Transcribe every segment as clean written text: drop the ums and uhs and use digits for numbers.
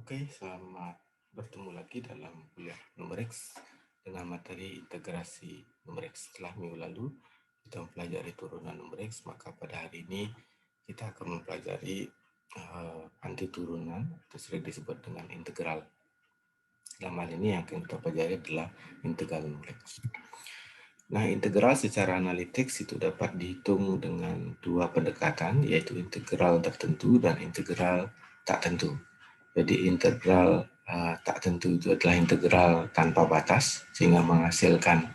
Oke, selamat bertemu lagi dalam kuliah numerik dengan materi integrasi numerik. Setelah minggu lalu kita mempelajari turunan numerik, maka pada hari ini kita akan mempelajari anti turunan atau sering disebut dengan integral. Dalam hal ini yang akan kita pelajari adalah integral numerik. Nah, integral secara analitik itu dapat dihitung dengan dua pendekatan, yaitu integral tertentu dan integral tak tentu. Jadi integral tak tentu itu adalah integral tanpa batas, sehingga menghasilkan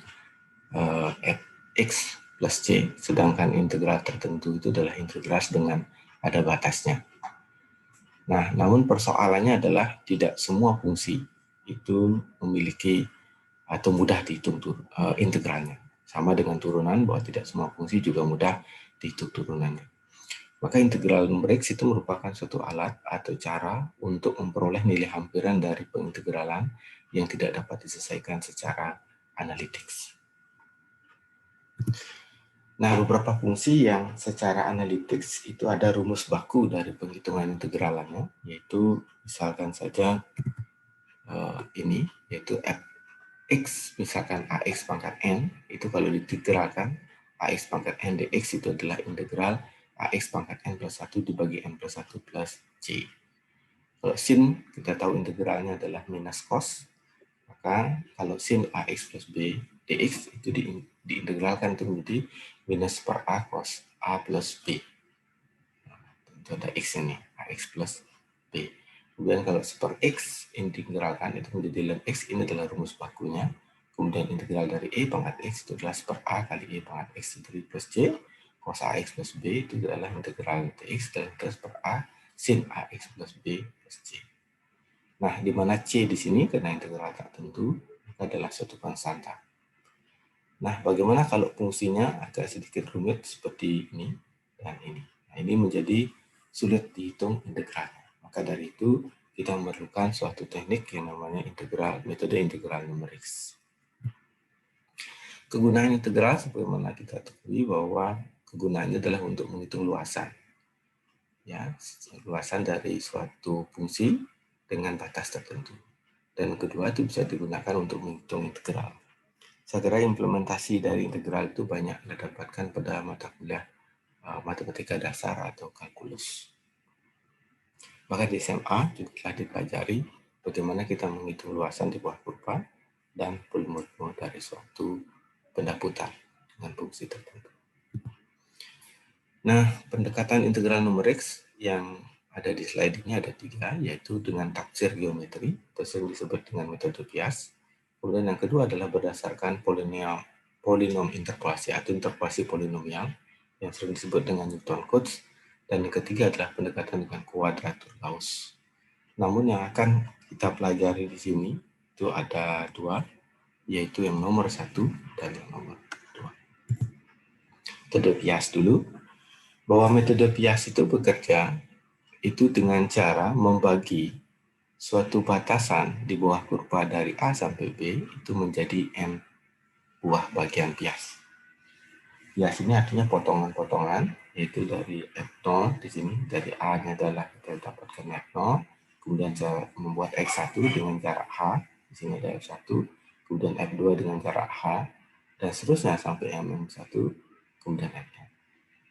x plus c, sedangkan integral tertentu itu adalah integral dengan ada batasnya. Nah, namun persoalannya adalah tidak semua fungsi itu memiliki atau mudah dihitung integralnya. Sama dengan turunan, bahwa tidak semua fungsi juga mudah dihitung turunannya. Maka integral numerik itu merupakan suatu alat atau cara untuk memperoleh nilai hampiran dari pengintegralan yang tidak dapat diselesaikan secara analitik. Nah, beberapa fungsi yang secara analitik itu ada rumus baku dari penghitungan integralannya, yaitu misalkan saja ini, yaitu fx, misalkan ax pangkat n, itu kalau ditegralkan, ax pangkat n dx itu adalah integral ax pangkat n plus 1 dibagi n plus 1 plus c. Kalau sin, kita tahu integralnya adalah minus cos, maka kalau sin ax plus b dx itu diintegralkan itu menjadi minus per a cos a plus b. Itu ada x ini, ax plus b. Kemudian kalau super x integralkan itu menjadi ln x, ini adalah rumus bakunya. Kemudian integral dari e pangkat x itu adalah super a kali e pangkat x itu plus c. Cos ax plus b itu adalah integral dx dan plus per a sin ax plus b plus c. Nah, di mana c di sini karena integral tak tentu adalah suatu konstanta. Nah, bagaimana kalau fungsinya agak sedikit rumit seperti ini dan ini? Nah, ini menjadi sulit dihitung integralnya. Maka dari itu, kita memerlukan suatu teknik yang namanya integral, metode integral numerik. Kegunaan integral, sebagaimana kita ketahui bahwa kegunaannya adalah untuk menghitung luasan. Ya, luasan dari suatu fungsi dengan batas tertentu. Dan kedua, itu bisa digunakan untuk menghitung integral. Saya kira implementasi dari integral itu banyak kita dapatkan pada mata kuliah matematika dasar atau kalkulus. Maka di SMA juga telah dipelajari bagaimana kita menghitung luasan di buah kurva dan volume dari suatu benda putar dengan fungsi tertentu. Nah, pendekatan integral numerik yang ada di slide ini ada 3, yaitu dengan tafsir geometri, atau sering disebut dengan metode bias. Kemudian yang kedua adalah berdasarkan polinom interpolasi atau interpolasi polinomial yang sering disebut dengan Newton codes. Dan yang ketiga adalah pendekatan dengan kuadratur Gauss. Namun yang akan kita pelajari di sini itu ada 2, yaitu yang nomor 1 dan yang nomor 2. Metode bias dulu, bahwa metode bias itu bekerja itu dengan cara membagi suatu batasan di bawah kurva dari A sampai B itu menjadi n buah bagian bias. Bias ini artinya potongan-potongan, yaitu dari F0 di sini, dari A-nya adalah kita dapatkan F0, kemudian saya membuat X1 dengan jarak H, di sini ada F1, kemudian F2 dengan jarak H, dan seterusnya sampai M1, kemudian F2.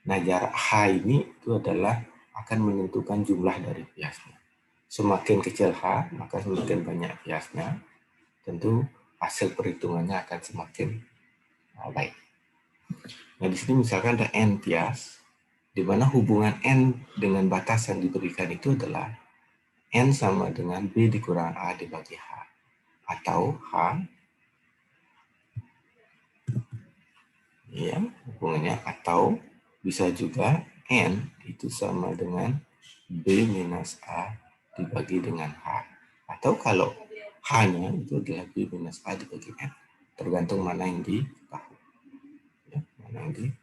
Nah, jarak H ini itu adalah akan menentukan jumlah dari biasnya. Semakin kecil H, maka semakin banyak biasnya. Tentu hasil perhitungannya akan semakin baik. Nah, di sini misalkan ada n bias, di mana hubungan n dengan batas yang diberikan itu adalah n sama dengan b dikurang a dibagi h, atau h, ya, hubungannya, atau bisa juga n itu sama dengan b minus a dibagi dengan h, atau kalau h-nya itu adalah b minus a dibagi n, tergantung mana yang diketahui. Ya, mana yang diketahui.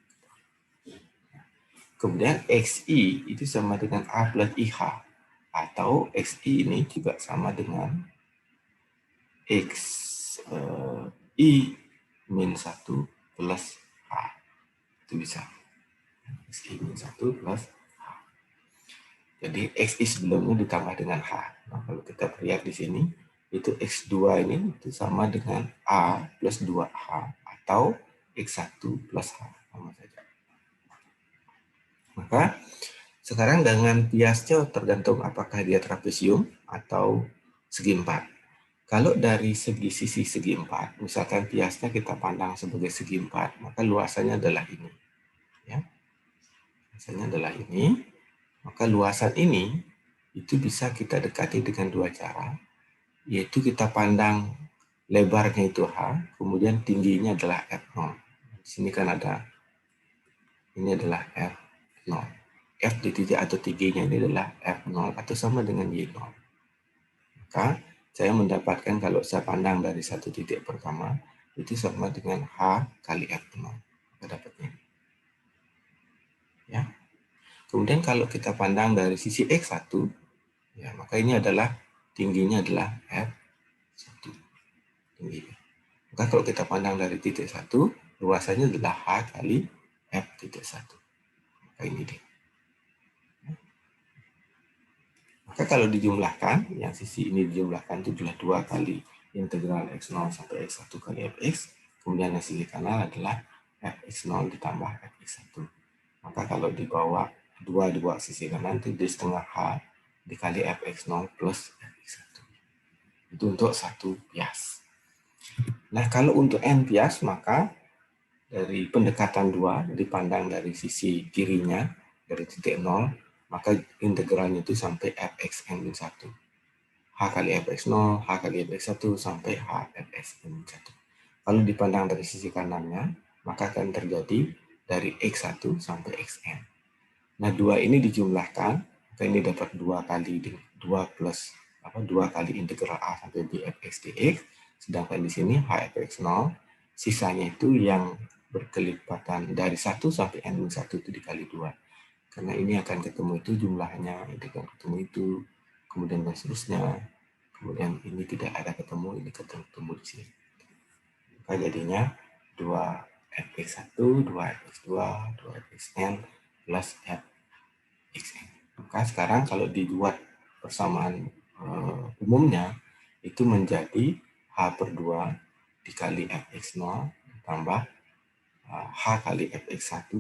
Kemudian XI itu sama dengan A plus IH. Atau XI ini juga sama dengan XI min 1 plus H. Itu bisa. XI min 1 plus H. Jadi XI sebelumnya ditambah dengan H. Nah, kalau kita lihat di sini, itu X2 ini itu sama dengan A plus 2H atau X1 plus H. Sama saja. Maka sekarang dengan biasnya tergantung apakah dia trapesium atau segi empat. Kalau dari sisi segi empat, misalkan biasnya kita pandang sebagai segi empat, maka luasannya adalah ini. Ya. Luasannya adalah ini. Maka luasan ini itu bisa kita dekati dengan dua cara, yaitu kita pandang lebarnya itu H, kemudian tingginya adalah F0. Di sini kan ada, ini adalah F0. F di titik atau tingginya ini adalah F0 atau sama dengan Y0. Maka saya mendapatkan kalau saya pandang dari satu titik pertama, itu sama dengan H kali F0. Maka dapatnya. Ya. Kemudian kalau kita pandang dari sisi X1, ya, maka ini adalah tingginya adalah F1. Tingginya. Maka kalau kita pandang dari titik 1, luasannya adalah H kali F titik 1. Maka ini dia. Maka kalau dijumlahkan, yang sisi ini dijumlahkan itu adalah 2 kali integral X0 sampai X1 kali Fx. Kemudian yang sisi kanan adalah Fx0 ditambah Fx1. Maka kalau dibawa dua sisi kanan itu di setengah H dikali Fx0 plus Fx1. Itu untuk satu bias. Nah, kalau untuk n bias, maka dari pendekatan 2 dipandang dari sisi kirinya, dari titik 0, maka integralnya itu sampai Fxn-1. H kali Fx0, H kali Fx1, sampai H Fxn-1. Kalau dipandang dari sisi kanannya, maka akan terjadi dari X1 sampai Xn. Nah, 2 ini dijumlahkan, maka ini dapat 2 kali 2 kali integral A sampai B Fx dx, sedangkan di sini H Fx0, sisanya itu yang berkelipatan dari 1 sampai N-1 itu dikali 2. Karena ini akan ketemu itu jumlahnya, ini akan ketemu itu, kemudian dan seterusnya. Kemudian ini tidak ada ketemu, ini ketemu di sini. Maka jadinya 2Fx1, 2Fx2, 2Fxn plus Fxn. Maka sekarang kalau dibuat persamaan umumnya, itu menjadi H per 2 dikali Fx0 tambah H kali Fx1.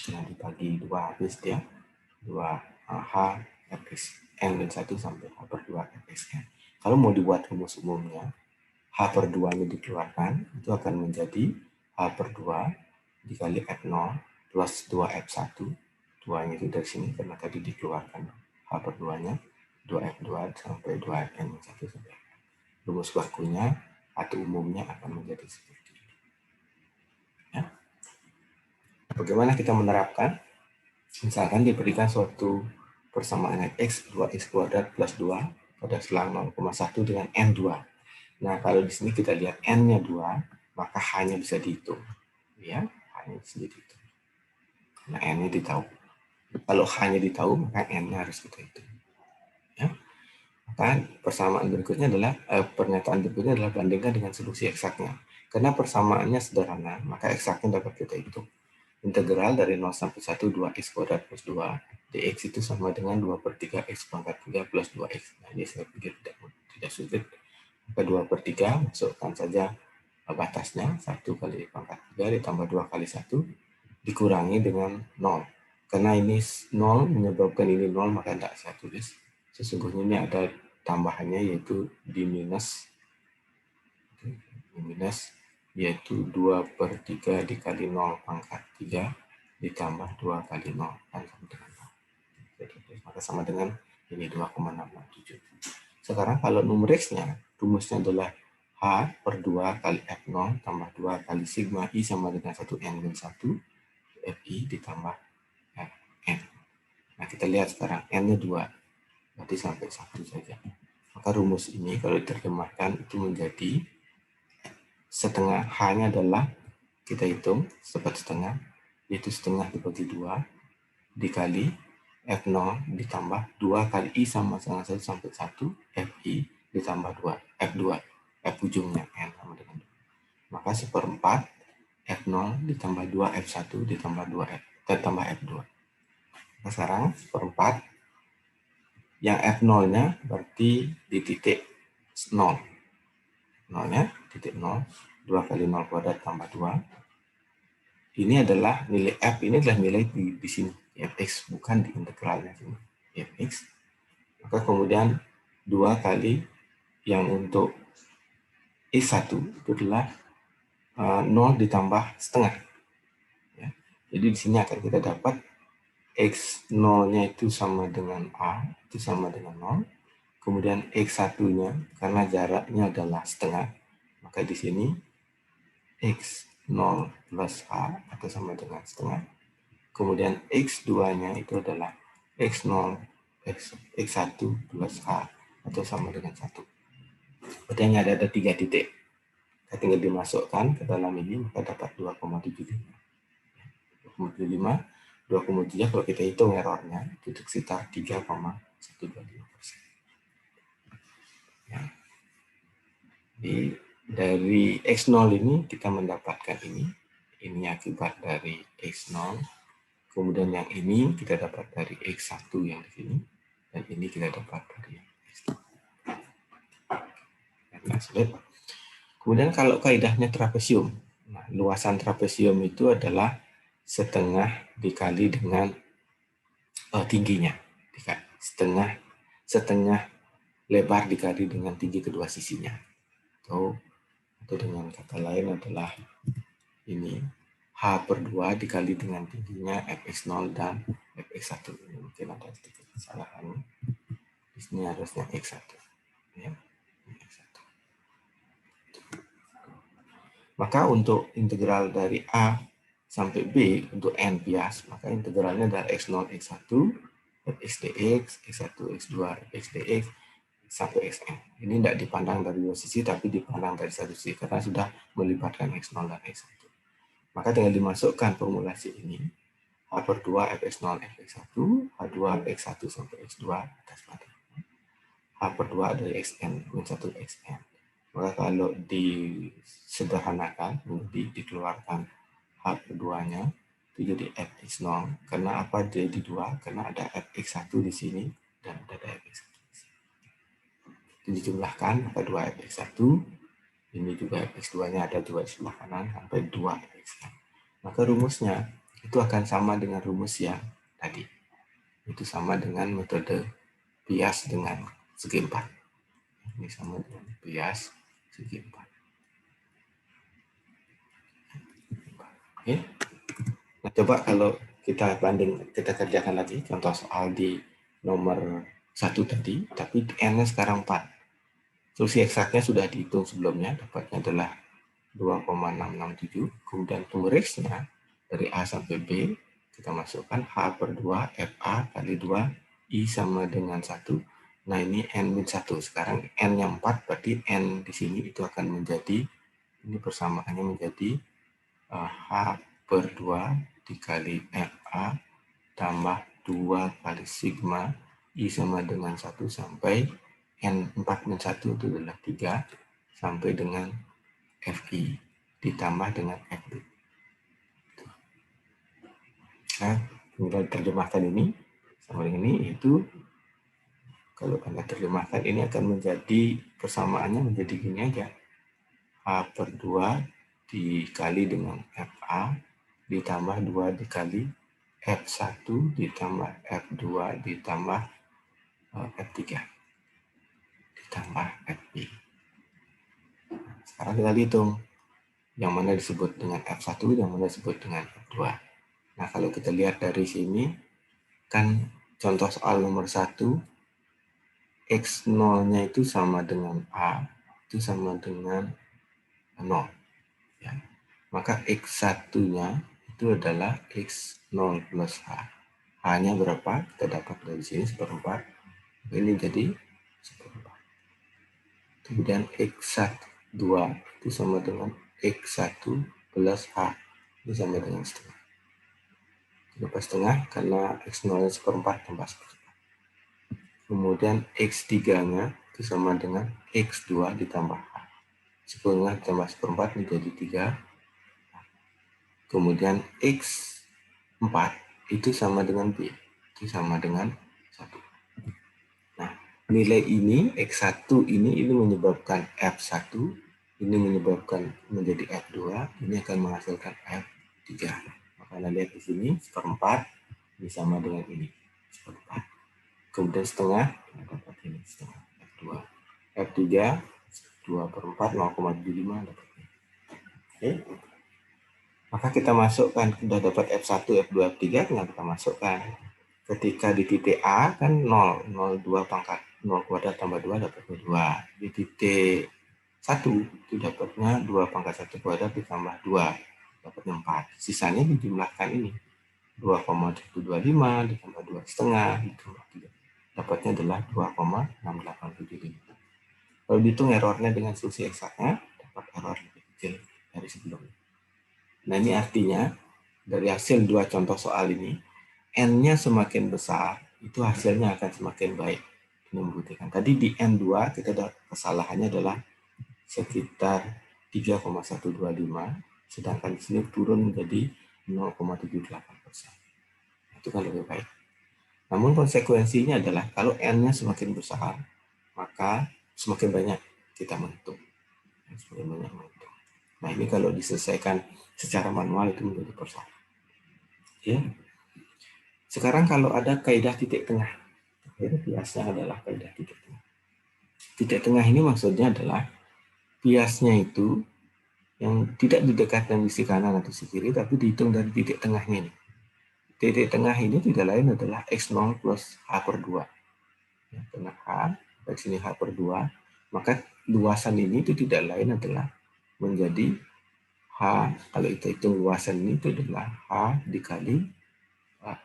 Nah, dibagi 2 habis dia. 2H Fxn dan 1 sampai H per 2 Fxn. Kalau mau dibuat rumus umumnya, H per 2 ini dikeluarkan, itu akan menjadi H per 2 dikali F0 plus 2F1. 2-nya itu dari sini, karena tadi dikeluarkan H per 2-nya, 2F2 sampai 2Fn1 sampai. Rumus bakunya atau umumnya akan menjadi seperti ini. Ya. Bagaimana kita menerapkan? Misalkan diberikan suatu persamaan X 2X kuadrat plus 2 pada selang 0,1 dengan N2. Nah, kalau di sini kita lihat N-nya 2, maka H-nya bisa dihitung. Ya, H-nya bisa dihitung. Nah, N-nya ditahu. Kalau H-nya ditahu, maka N-nya harus kita hitung. Ya. Maka persamaan berikutnya adalah, pernyataan berikutnya adalah bandingkan dengan solusi eksaknya. Karena persamaannya sederhana, maka eksaknya dapat kita hitung. Integral dari 0 sampai 1, 2x kuadrat plus 2, dx itu sama dengan 2 per 3 x pangkat 3 plus 2x. Nah, ini saya pikir tidak sulit. Maka 2 per 3, masukkan saja batasnya, 1 kali pangkat 3 ditambah 2 kali 1, dikurangi dengan 0. Karena ini 0 menyebabkan ini 0, maka tidak saya tulis. Sesungguhnya ini ada tambahannya, yaitu di minus, yaitu 2 per 3 dikali 0 pangkat 3 ditambah 2 kali 0 kan sama dengan 0. Maka sama dengan ini 2,667. Sekarang kalau numeriknya, rumusnya adalah H per 2 kali F0 tambah 2 kali sigma I sama dengan 1N-1 Fi ditambah Fn. Nah, kita lihat sekarang N-nya 2, berarti sampai 1 saja. Maka rumus ini kalau diterjemahkan itu menjadi setengah, H-nya adalah, kita hitung seperti setengah, yaitu setengah dibagi 2 dikali F0 ditambah 2 kali I sama dengan 1 sampai 1, Fi ditambah 2, F2, F ujungnya N sama dengan 2. Maka 1/4 F0 ditambah 2 F1 ditambah 2 F, ditambah F2. Nah, sekarang 1/4 Yang F0-nya berarti di titik 0. 0-nya titik 0. 2 kali 0 kuadrat tambah 2. Ini adalah nilai F, ini adalah nilai di sini. Fx, bukan di integralnya sini. Fx. Maka kemudian 2 kali yang untuk X1 itu adalah 0 ditambah setengah. Ya. Jadi di sini akan kita dapat X0-nya itu sama dengan A, itu sama dengan 0. Kemudian X1-nya, karena jaraknya adalah setengah, maka di sini X0 plus A atau sama dengan setengah. Kemudian X2-nya itu adalah X0, X1 plus A atau sama dengan 1. Berarti ada 3 titik. Kita tinggal dimasukkan ke dalam ini, maka dapat 2,75. 2,3 kalau kita hitung errornya itu sekitar 3,125%. Ya. Jadi dari X0 ini kita mendapatkan ini akibat dari X0. Kemudian yang ini kita dapat dari X1 yang di sini, dan ini kita dapat dari X2. Kemudian kalau kaidahnya trapesium, nah, luasan trapesium itu adalah setengah dikali dengan tingginya, setengah lebar dikali dengan tinggi kedua sisinya, atau dengan kata lain adalah ini H/2 dikali dengan tingginya Fx0 dan Fx1. Ini mungkin ada sedikit kesalahan. Di sini harusnya X1. Ya. X1. Maka untuk integral dari A sampai B untuk n bias, maka integralnya adalah X0, X1, Fx dx, X1, X2, Fx dx, sampai Xn. Ini tidak dipandang dari dua sisi, tapi dipandang dari satu sisi, karena sudah melibatkan X0 dan X1. Maka tinggal dimasukkan formulasi ini, H/2 Fx0 Fx1, H2 X1 sampai X2 atas pada H/2 dari Xn, min 1 Xn. Maka kalau disederhanakan, dikeluarkan H/2-nya, itu jadi Fx0. Karena apa jadi 2? Karena ada Fx1 di sini, dan ada Fx1 di sini. Jadi dijumlahkan, maka 2 Fx1, ini juga Fx2-nya ada 2 di sebelah kanan, sampai 2 Fx1. Maka rumusnya itu akan sama dengan rumus yang tadi. Itu sama dengan metode bias dengan segi 4. Ini sama dengan bias segi 4. Oke. Nah, coba kalau kita kerjakan lagi contoh soal di nomor 1 tadi, tapi n-nya sekarang 4. Solusi eksaknya sudah dihitung sebelumnya, dapatnya adalah 2,667. Kemudian sumber X-nya dari A sampai B, kita masukkan H/2 FA kali 2, I sama dengan 1. Nah, ini N-1. Sekarang N yang 4, berarti N di sini itu akan menjadi, ini persamaannya menjadi H/2 dikali FA tambah 2 kali sigma I sama dengan 1 sampai N4-1 itu adalah 3 sampai dengan FI ditambah dengan FB. Nah, tinggal terjemahkan ini sama dengan ini, itu kalau Anda terjemahkan ini akan menjadi persamaannya menjadi gini aja. H/2 dikali dengan FA ditambah 2 dikali F1 ditambah F2 ditambah F3 ditambah FB. Sekarang kita hitung yang mana disebut dengan F1, yang mana disebut dengan F2. Nah, kalau kita lihat dari sini, kan contoh soal nomor 1, X0-nya itu sama dengan A, itu sama dengan 0. Ya. Maka X1-nya itu adalah X0 plus H. H-nya berapa? Kita dapat dari sini 1/4. Ini jadi 1/4. Kemudian X2 itu sama dengan X1 plus H. Ini sama dengan setengah. Kenapa setengah? Karena X0-nya 1/4 tambah 1/4. Kemudian X3-nya itu sama dengan X2 ditambah H. 10 ditambah 1/4 menjadi 3. Kemudian X4 itu sama dengan B. Itu sama dengan 1. nilai ini, X1 ini menyebabkan F1, ini menyebabkan menjadi F2, ini akan menghasilkan F3. Maka Anda lihat di sini, seperempat, ini sama dengan ini, seperempat. Kemudian setengah, dapat ini, setengah, F2. F3, 2/4, 0,75, dapat ini. Oke. Maka kita masukkan, sudah dapat F1, F2, F3, tinggal kita masukkan. Ketika di titik A kan 0, 0,2 pangkat 0 kuadrat tambah 2 dapatnya 2. Di titik 1 itu dapatnya 2 pangkat 1 kuadrat ditambah 2, dapatnya 4. Sisanya dijumlahkan ini. 2,125 ditambah 2 setengah ditambah 3. Dapatnya adalah 2,6875. Kalau dihitung errornya dengan solusi eksaknya, dapat error lebih kecil dari sebelumnya. Nah, ini artinya dari hasil dua contoh soal ini, N-nya semakin besar, itu hasilnya akan semakin baik. Ini membuktikan. Tadi di N2, kita kesalahannya adalah sekitar 3,125, sedangkan di sini turun menjadi 0,78%. Itu kan lebih baik. Namun konsekuensinya adalah kalau N-nya semakin besar, maka semakin banyak kita menghitung. Semakin banyak menghitung. Nah, ini kalau diselesaikan secara manual itu menjadi persoalan. Ya. Sekarang kalau ada kaidah titik tengah, biasnya adalah kaidah titik tengah. Titik tengah ini maksudnya adalah biasnya itu yang tidak didekatkan di sisi kanan atau sisi kiri, tapi dihitung dari titik tengahnya ini. Titik tengah ini tidak lain adalah X0 plus H/2. Ya, tengah H, dari sini H/2, maka luasan ini itu tidak lain adalah menjadi H, kalau kita hitung luasan ini itu adalah H dikali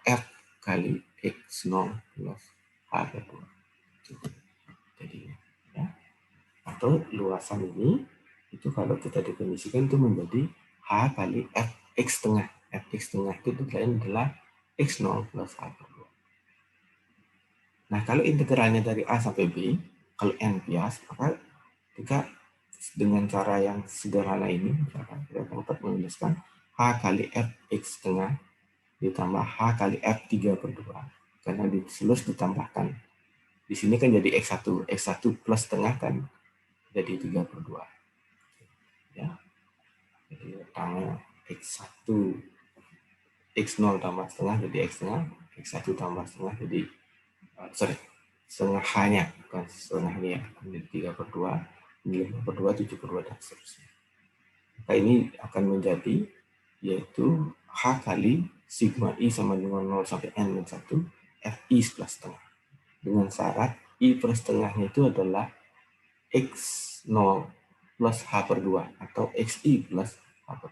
F kali X0 plus H/2. Jadi, ya. Atau luasan ini, itu kalau kita definisikan itu menjadi H kali Fx tengah. Fx tengah itu lain adalah X0 plus H/2. Nah, kalau integralnya dari A sampai B, kalau N bias, maka kita dengan cara yang sederhana ini, misalkan kita dapat menuliskan H kali Fx tengah ditambah H kali F3/2. Karena di selus ditambahkan. Di sini kan jadi X1. X1 plus tengah kan jadi 3/2. Ya. Jadi tanggal X1, X0 tambah setengah jadi X tengah, X1 tambah setengah jadi, setengah H-nya, bukan setengahnya, jadi 3/2, 5/2, 7/2, dan seterusnya. Maka ini akan menjadi, yaitu H kali sigma I sama dengan 0 sampai N-1, FI plus setengah. Dengan syarat I per setengahnya itu adalah X0 plus H/2 atau XI plus H/2.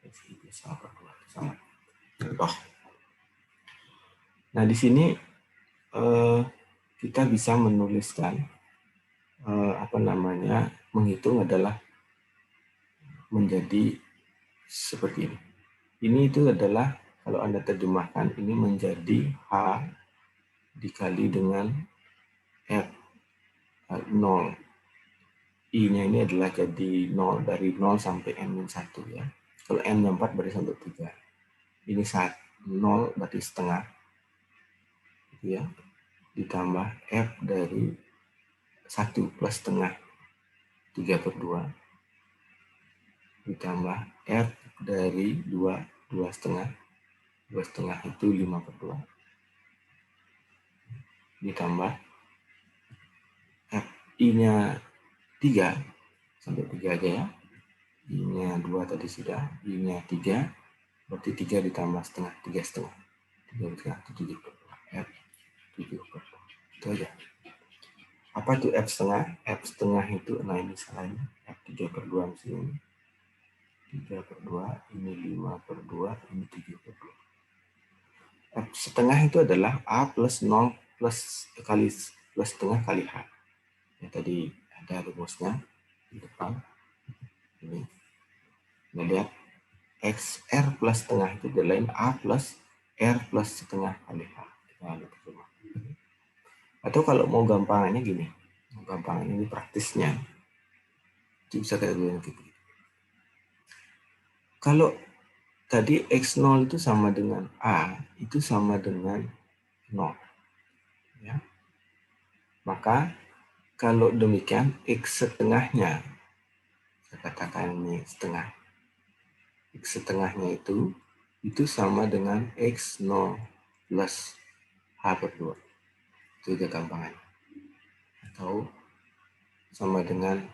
XI plus H/2 sama. Contoh. Nah, di sini kita bisa menuliskan menghitung adalah menjadi seperti ini. Ini itu adalah kalau Anda terjemahkan ini menjadi H dikali dengan F0. I-nya ini adalah jadi 0, dari 0 sampai N-1 ya. Kalau N-nya 4 berarti sampai 3. Ini 0 berarti setengah. Ya. Ditambah F dari 1 plus setengah 3/2. Ditambah F dari 2 setengah. 2 setengah itu 5/2. Ditambah F I-nya 3 sampai 3 aja ya. I-nya 2 tadi sudah, I-nya 3, berarti 3 ditambah setengah, 3 setengah. 3 setengah itu 7/2. F 7/2. Itu aja. Apa itu F setengah? F setengah itu, nah ini salahnya, F 3/2 sini. 3/2, ini 5/2, ini 7/2. F setengah itu adalah A plus 0 plus kali plus setengah kali H. Ya, tadi ada rumusnya di depan. Ini. Nah, lihat XR plus setengah itu adalah A plus R plus setengah kali H. Atau kalau mau gampangannya gini. Gampangan ini praktisnya. Itu bisa kayak gitu. Kalau tadi X0 itu sama dengan A, itu sama dengan 0. Ya. Maka kalau demikian, X setengahnya, saya katakan ini setengah, X setengahnya itu sama dengan X0 plus H per 2. Itu kegampangan. Atau sama dengan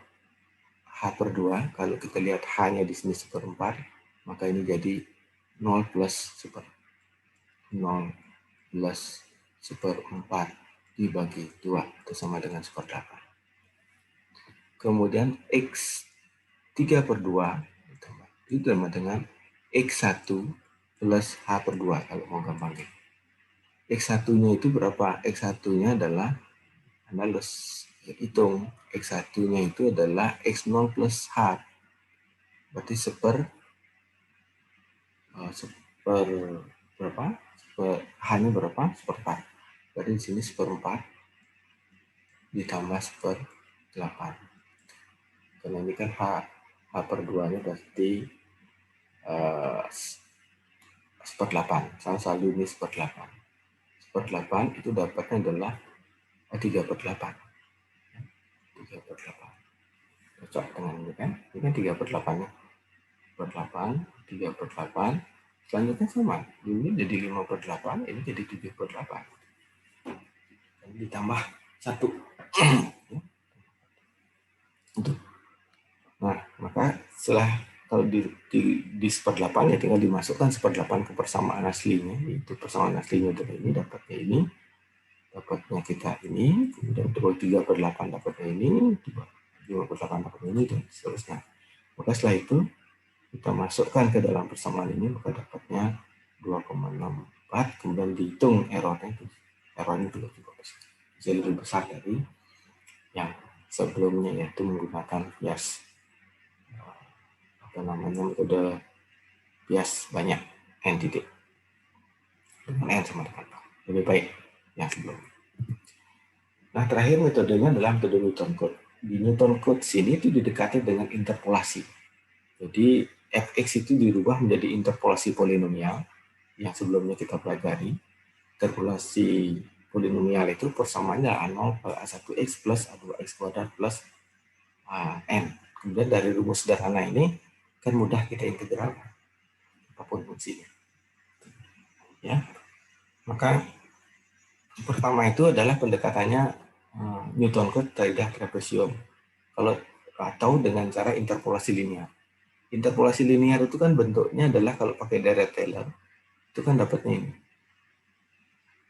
H per 2, kalau kita lihat H-nya di sini seperempat, maka ini jadi 0 plus 1/4 dibagi 2, itu sama dengan 1/8. Kemudian X 3 per 2, itu sama dengan X1 plus H per 2, kalau mau gampangin. X1-nya itu berapa? X1-nya adalah, Anda harus hitung, X1-nya itu adalah X0 plus H. Berarti seper berapa? H-nya berapa? Seperempat. Berarti di sini seperempat ditambah 1/8. Karena ini kan H per 2-nya berarti 1/8. Selalu ini 1/8. 1/8 itu dapatnya adalah 3/8. 3/8. Cocok dengan ini kan? Ini kan 3/8-nya. 3/8. Selanjutnya sama. Ini jadi 5/8, ini jadi 7/8. Dan ditambah 1. Nah, maka setelah kalau di 1/8 ya tinggal dimasukkan 1/8 ke persamaan aslinya. Itu persamaan aslinya dari ini dapatnya ini. Dapatnya kita ini, kemudian 3/8 dapatnya ini, 5/8 dapatnya ini, dan seterusnya. Maka setelah itu, kita masukkan ke dalam persamaan ini, maka dapatnya 2,64, kemudian dihitung errornya itu. Errornya 33%. Jadi lebih besar dari yang sebelumnya, yaitu menggunakan bias metode bias banyak n titik. Dengan n sama dengan 4. Lebih baik yang sebelumnya. Nah, terakhir metodenya adalah metode Newton Code. Di Newton Code sini itu didekati dengan interpolasi. Jadi fx itu dirubah menjadi interpolasi polinomial yang sebelumnya kita pelajari. Interpolasi polinomial itu persamaannya A0 per A1x plus A2x kuadrat plus n. Kemudian dari rumus sederhana ini kan mudah kita integral apapun fungsinya. Ya. Maka pertama itu adalah pendekatannya Newton Code terhadap trapesium. Kalau atau dengan cara interpolasi linear. Interpolasi linear itu kan bentuknya adalah kalau pakai deret Taylor itu kan dapatnya ini.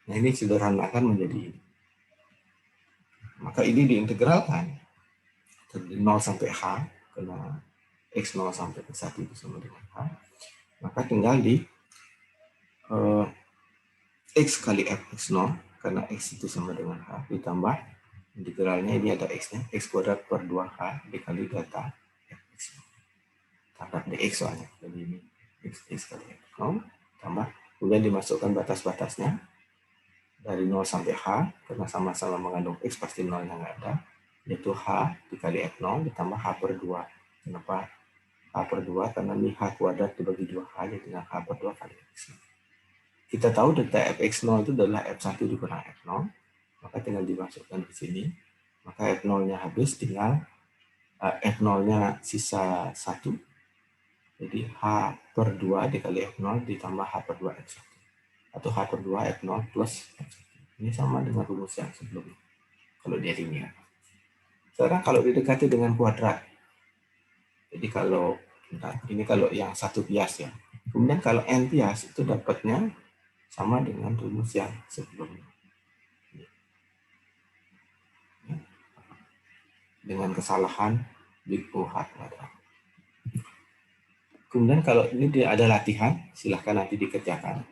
Nah, ini sederhanakan menjadi ini. Maka ini diintegralkan dari 0 sampai H, karena X0 sampai X1 itu sama dengan H. Maka tinggal di X kali Fx0, karena X itu sama dengan H, ditambah integralnya ini ada X-nya, X kuadrat per 2H dikali data Fx0. Tambah dx soalnya, jadi ini X kali F0, tambah, kemudian dimasukkan batas-batasnya, dari 0 sampai H, karena sama-sama mengandung X pasti 0 yang nggak ada, yaitu H dikali F0 ditambah H per 2. Kenapa H per 2? Karena ini H kuadrat dibagi 2H, jadi dengan H per 2 kali X. Kita tahu data Fx0 itu adalah F1 dikurang F0, maka tinggal dimasukkan ke sini, maka F0-nya habis, tinggal F0-nya sisa 1, jadi H per 2 dikali F0 ditambah H per 2 F1, atau H per 2 F0 plus F1. Ini sama dengan rumus yang sebelumnya, kalau dia linear. Sekarang kalau didekati dengan kuadrat, jadi kalau ini kalau yang satu bias ya, kemudian kalau n bias itu dapatnya sama dengan rumus yang sebelumnya, dengan kesalahan big O H kuadrat. Kemudian kalau ini ada latihan, silahkan nanti dikerjakan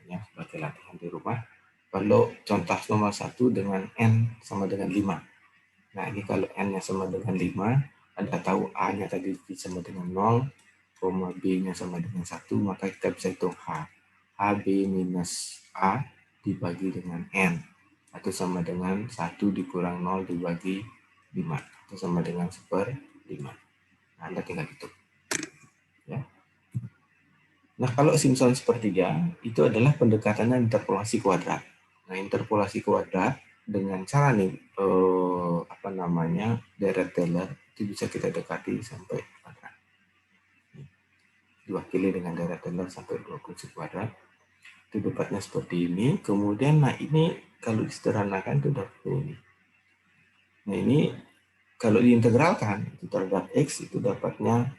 ya, sebagai latihan di rumah. Kalau contoh nomor 1 dengan n sama dengan 5. Nah, ini kalau n-nya sama dengan 5, Anda tahu a-nya tadi sama dengan 0, b-nya sama dengan 1, maka kita bisa hitung h. hb minus a dibagi dengan n, atau sama dengan 1 dikurang 0 dibagi 5, atau sama dengan 1/5. Nah, Anda tinggal hitung. Ya. Nah, kalau Simpson sepertiga, itu adalah pendekatannya interpolasi kuadrat. Nah, interpolasi kuadrat dengan cara nih Dirac-Taylor itu bisa kita dekati sampai kuadrat. Diwakili dengan Dirac-Taylor sampai 2 kursi kuadrat. Itu dapatnya seperti ini. Kemudian nah ini kalau disederhanakan itu dapatnya ini. Nah ini kalau diintegralkan itu terhadap x itu dapatnya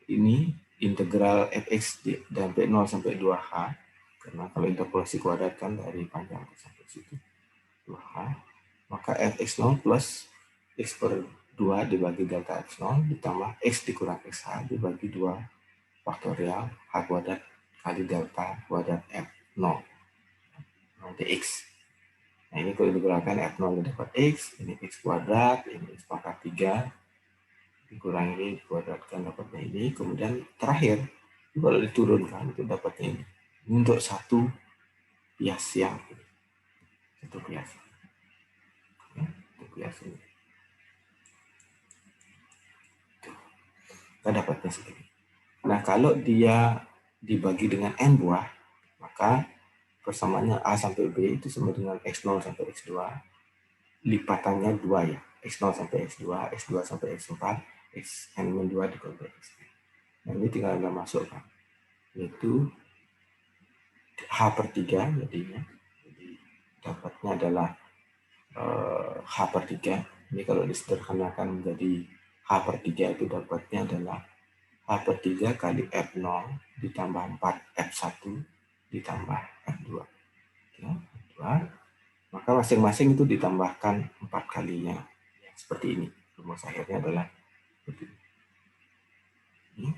ini integral fx sampai 0 sampai 2h. Karena kalau interpolasi kuadrat kan dari panjang sampai situ 2h. Maka fx0 plus x per 2 dibagi delta x0 ditambah x dikurang xh dibagi 2 faktorial h kuadrat kali delta kuadrat f0 nanti x. Nah ini kalau digunakan f0 dapat x, ini x kuadrat, ini x pangkat 3 dikurangi kuadratkan dapatnya ini. Kemudian terakhir kalau diturunkan itu dapatnya ini. Untuk satu bias yang ini. Satu bias. Ya, satu bias ini. Kita dapatnya segini. Nah, kalau dia dibagi dengan n buah, maka persamaannya A sampai B itu sama dengan X0 sampai X2. Lipatannya 2 ya. X0 sampai X2, X2 sampai X4, Xn-2 dikali X. Nah, ini tinggal Anda masukkan. Yaitu H per 3 jadinya. Jadi dapatnya adalah H per 3. Ini kalau disederhanakan menjadi H per 3 itu dapatnya adalah H per 3 kali F0 ditambah 4 F1 ditambah F2. Ya, F2. Maka masing-masing itu ditambahkan 4 kalinya. Ya, seperti ini. Rumus akhirnya adalah seperti ini.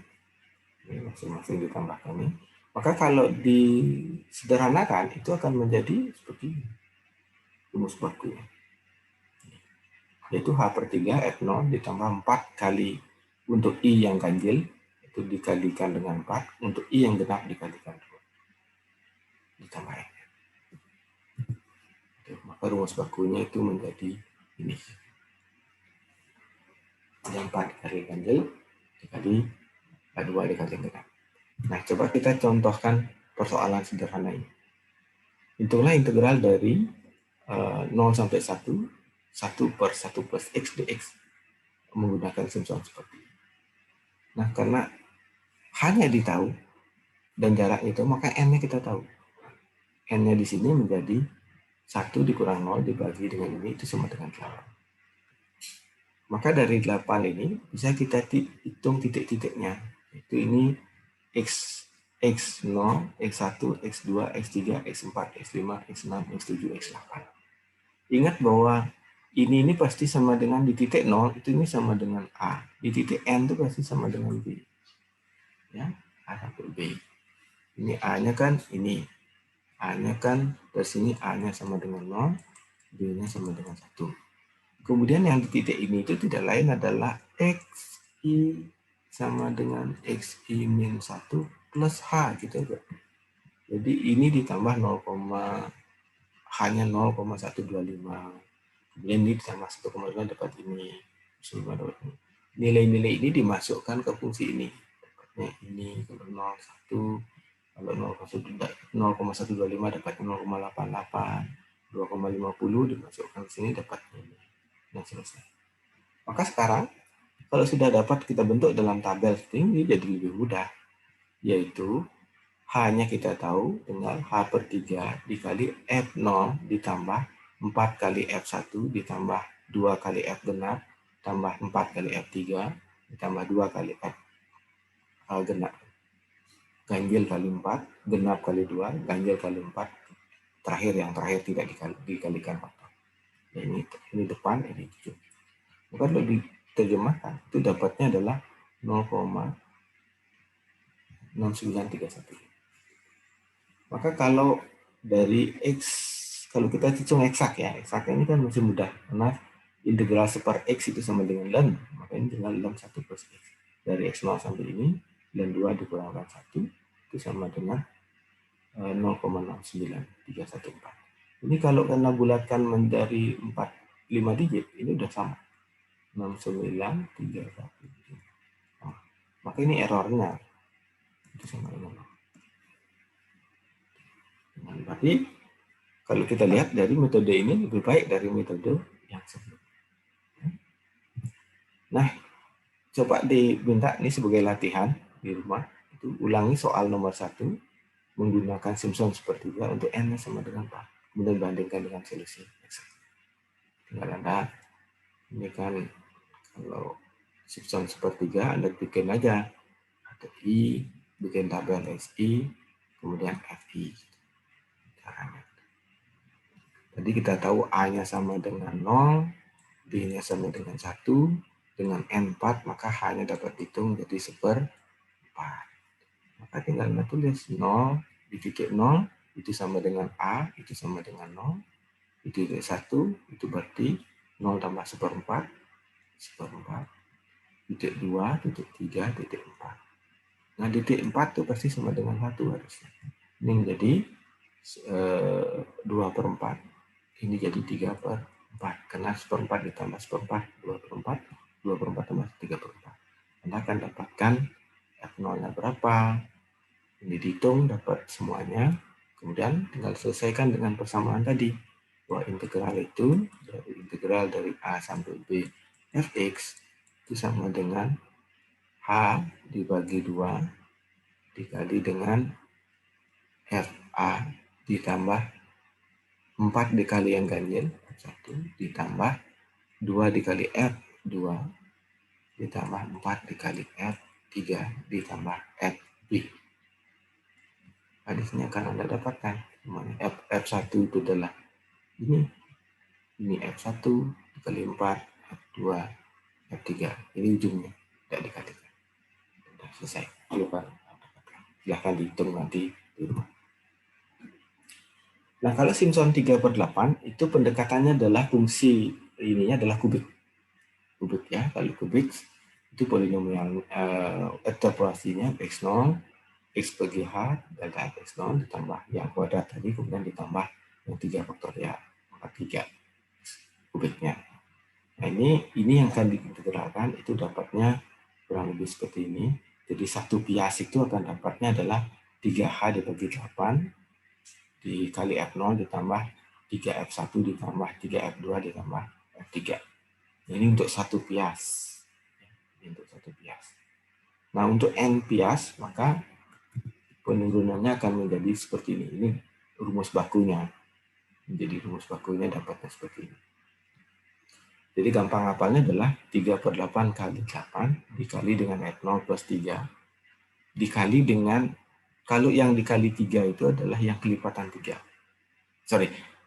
Ini masing-masing ditambahkan ini. Maka kalau disederhanakan itu akan menjadi seperti ini. Rumus bakunya. Yaitu H per 3 F0 ditambah 4 kali untuk I yang ganjil itu dikalikan dengan 4, untuk I yang genap dikalikan 2 ditambah F. Maka rumus bakunya itu menjadi ini. Ada 4 kali ganjil dikali 2 dikali genap. Nah, coba kita contohkan persoalan sederhana ini. Hitunglah integral dari 0 sampai 1, 1 per 1 plus x dx menggunakan sumsum seperti ini. Nah, karena hanya ditahu dan jarak itu, maka n-nya kita tahu. N-nya di sini menjadi 1 dikurang 0 dibagi dengan ini, itu sama dengan 8. Maka dari 8 ini bisa kita hitung titik-titiknya. Itu ini x, x0, x1, x2, x3, x4, x5, x6, x7, x8. Ingat bahwa ini pasti sama dengan di titik 0, itu ini sama dengan A. Di titik N itu pasti sama dengan B. Ya, A sampai B. Ini A-nya kan ini. A-nya kan dari sini A-nya sama dengan 0, B-nya sama dengan 1. Kemudian yang di titik ini itu tidak lain adalah XI sama dengan XI min 1 plus H gitu aja. Jadi ini ditambah 0, hanya 0,125. Kemudian ini ditambah 1,5 dapat ini. Nilai-nilai ini dimasukkan ke fungsi ini. Dapatnya ini kalau 0,1, kalau 0,125 dapat 0,88, 2,50 dimasukkan ke sini dapat ini. Dan selesai. Maka sekarang kalau sudah dapat kita bentuk dalam tabel ini jadi lebih mudah. Yaitu H-nya kita tahu dengan H per 3 dikali F0 ditambah 4 kali F1 ditambah 2 kali F genap tambah 4 kali F3 ditambah 2 kali F genap. Ganjil kali 4, genap kali 2, ganjil kali 4. Terakhir yang terakhir tidak dikalikan faktor. Ya, ini depan, ini 7. Maka kalau diterjemahkan, itu dapatnya adalah 0,6931. Maka kalau dari X, kalau kita hitung eksak ya, eksak ini kan masih mudah. Karena integral seper X itu sama dengan ln, maka ini tinggal ln 1 plus X. Dari X0 sampai ini, ln 2 dikurangkan 1, itu sama dengan 0,69314. Ini kalau karena bulatkan dari 5 digit, ini udah sama. 69314. Nah, maka ini errornya. Itu sama dengan. Nah, berarti Kalau kita lihat dari metode ini lebih baik dari metode yang sebelumnya. Nah, coba diminta ini sebagai latihan di rumah, itu ulangi soal nomor 1 menggunakan Simpson sepertiga untuk n sama dengan 4. Kemudian bandingkan dengan solusi. Tinggal Anda, ini kan kalau Simpson sepertiga, Anda bikin aja. Ada I, bikin tabel SI, kemudian FI. Caranya. Jadi kita tahu A-nya sama dengan 0, B-nya sama dengan 1, dengan N4, maka H-nya dapat dihitung jadi 1/4. Maka tinggal Anda tulis 0 di titik 0, itu sama dengan A, itu sama dengan 0, itu titik 1, itu berarti 0 tambah 1/4, 1/4, titik 2, titik 3, titik 4. Nah, titik 4 itu pasti sama dengan 1 harusnya. Ini menjadi 2/4. Ini jadi 3/4. Karena 1/4 ditambah 1/4, 2/4. 2/4 tambah 3/4. Anda akan dapatkan F0-nya berapa. Ini dihitung, dapat semuanya. Kemudian tinggal selesaikan dengan persamaan tadi. Bahwa integral itu, dari integral dari A sampai B fx, itu sama dengan H dibagi 2 dikali dengan FA ditambah 4 dikali yang ganjil 1 ditambah 2 dikali F2 ditambah 4 dikali F3 ditambah FB. Nah, di sini akan Anda dapatkan F1 itu adalah ini F1 dikali 4 F2 F3, ini ujungnya tidak dikalikan. Sudah selesai. Silahkan dihitung nanti di rumah. Nah, kalau Simpson 3/8 itu pendekatannya adalah fungsi ininya adalah kubik. Kubik ya, kalau kubik itu polinomial ekstrapolisinya x0, x bagi h, delta x0 ditambah yang kuadrat tadi, kemudian ditambah yang 3 faktorial, maka 3 kubiknya. Nah, ini yang akan diintegralkan, itu dapatnya kurang lebih seperti ini. Jadi satu bias itu akan dapatnya adalah 3h dibagi 8 dikali F0 ditambah 3F1 ditambah 3F2 ditambah F3. Ini untuk satu bias. Ini untuk satu bias. Nah, untuk N bias, maka penurunannya akan menjadi seperti ini. Ini rumus bakunya. Jadi rumus bakunya dapatnya seperti ini. Jadi gampang hafalnya adalah 3/8 kali 8 dikali dengan F0 plus 3 dikali dengan, kalau yang dikali 3 itu adalah yang kelipatan 3.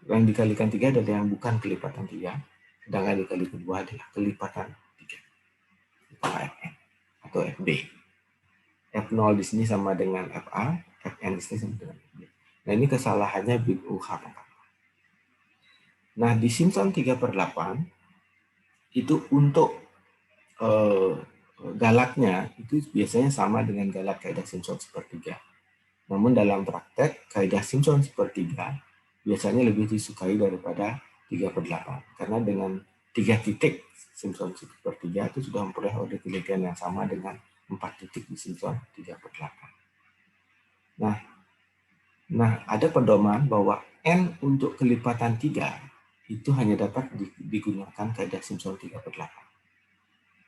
Yang dikalikan 3 adalah yang bukan kelipatan 3, sedangkan dikali kedua adalah kelipatan 3. Fn atau Fb. F0 di sini sama dengan Fa, Fn di sini sama dengan Fb. Nah, ini kesalahannya big UH. Nah, di Simpson 3/8 itu untuk galaknya itu biasanya sama dengan galak kaidah Simpson sepertiga. Namun dalam praktek, kaidah Simpson sepertiga biasanya lebih disukai daripada 3/8. Karena dengan 3 titik Simpson sepertiga itu sudah memperoleh order kelebihan yang sama dengan 4 titik di Simpson 3/8. Nah, ada pedoman bahwa N untuk kelipatan 3 itu hanya dapat digunakan kaidah Simpson 3/8.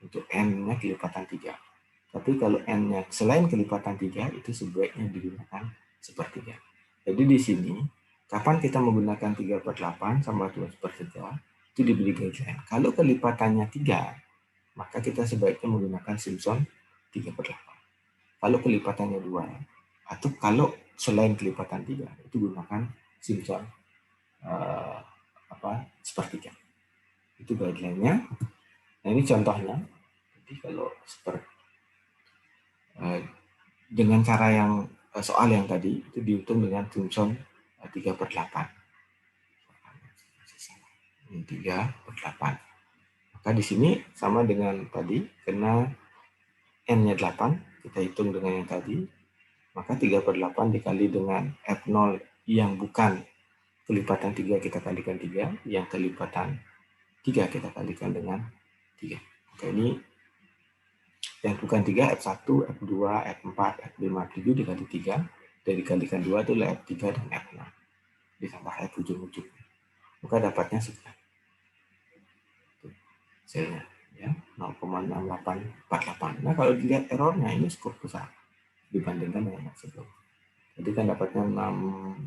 Untuk N-nya kelipatan 3. Tapi kalau N-nya selain kelipatan 3, itu sebaiknya digunakan sepertiga. Jadi di sini, kapan kita menggunakan 3/8 sama 2/3, itu diberi guideline. Kalau kelipatannya 3, maka kita sebaiknya menggunakan Simpson 3/8. Kalau kelipatannya 2, atau kalau selain kelipatan 3, itu gunakan Simpson sepertiga. Itu guideline-nya. Nah, ini contohnya. Jadi kalau dengan cara yang soal yang tadi itu dihitung dengan Simpson 3/8. Ini 3/8. Maka di sini sama dengan tadi, karena N-nya 8, kita hitung dengan yang tadi, maka 3/8 dikali dengan F0 yang bukan kelipatan 3 kita kalikan 3, yang kelipatan 3 kita kalikan dengan 3. Maka ini yang bukan 3, F1, F2, F4, F5, F7 dikali 3, dan dikalikan 2 itu adalah F3 dan F6. ditambah F ujung-ujung. Maka dapatnya sekian. Hasilnya ya 0,6848. Nah kalau dilihat errornya ini cukup besar dibandingkan dengan yang sebelum. Jadi kan dapatnya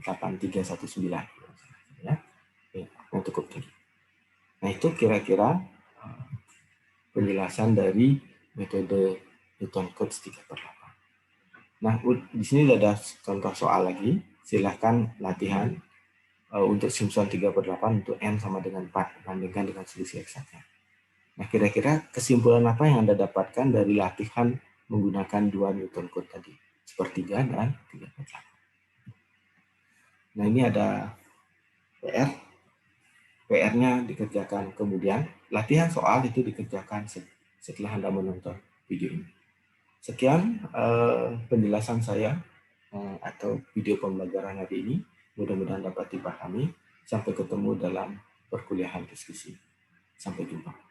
68319 ya. Yang cukup tinggi. Nah itu kira-kira penjelasan dari metode Newton Cotes 3/8. Nah di sini ada contoh soal lagi. Silahkan latihan untuk Simpson 3/8 untuk n sama dengan 4 bandingkan dengan selisih eksaknya. Nah, kira-kira kesimpulan apa yang Anda dapatkan dari latihan menggunakan 2 Newton Cotes tadi? Sepertiga dan 3/8. Nah, ini ada PR. PR-nya dikerjakan kemudian. Latihan soal itu dikerjakan setelah Anda menonton video ini. Sekian penjelasan saya atau video pembelajaran hari ini. Mudah-mudahan dapat dipahami. Sampai ketemu dalam perkuliahan diskusi. Sampai jumpa.